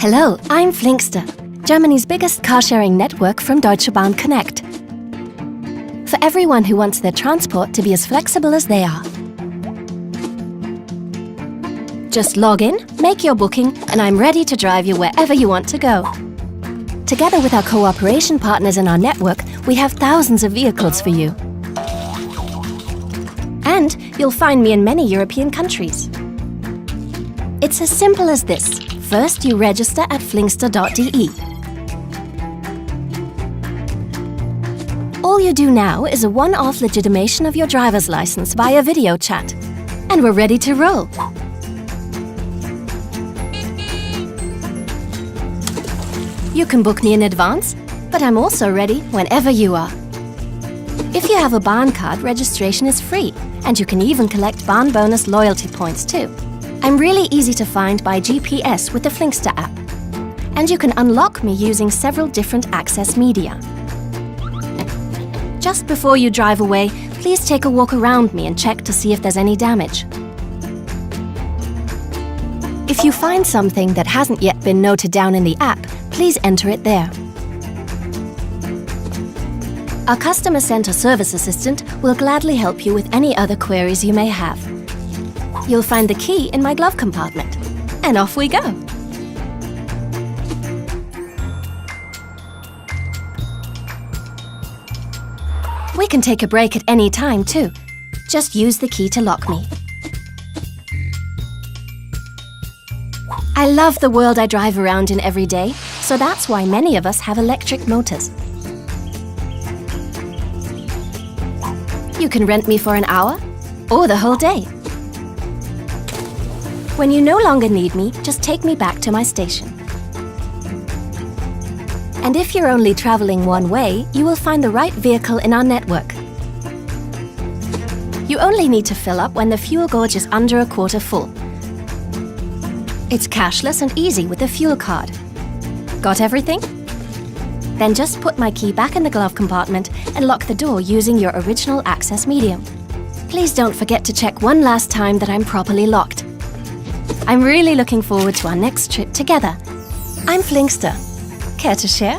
Hello, I'm Flinkster, Germany's biggest car-sharing network from Deutsche Bahn Connect. For everyone who wants their transport to be as flexible as they are. Just log in, make your booking, and I'm ready to drive you wherever you want to go. Together with our cooperation partners in our network, we have thousands of vehicles for you. And you'll find me in many European countries. It's as simple as this. First, you register at flinkster.de. All you do now is a one-off legitimation of your driver's license via video chat. And we're ready to roll. You can book me in advance, but I'm also ready whenever you are. If you have a Bahn card, registration is free, and you can even collect Bahn bonus loyalty points too. I'm really easy to find by GPS with the Flinkster app. And you can unlock me using several different access media. Just before you drive away, please take a walk around me and check to see if there's any damage. If you find something that hasn't yet been noted down in the app, please enter it there. Our Customer Center Service Assistant will gladly help you with any other queries you may have. You'll find the key in my glove compartment. And off we go! We can take a break at any time too. Just use the key to lock me. I love the world I drive around in every day, so that's why many of us have electric motors. You can rent me for an hour or the whole day. When you no longer need me, just take me back to my station. And if you're only traveling one way, you will find the right vehicle in our network. You only need to fill up when the fuel gauge is under a quarter full. It's cashless and easy with a fuel card. Got everything? Then just put my key back in the glove compartment and lock the door using your original access medium. Please don't forget to check one last time that I'm properly locked. I'm really looking forward to our next trip together. I'm Flinkster. Care to share?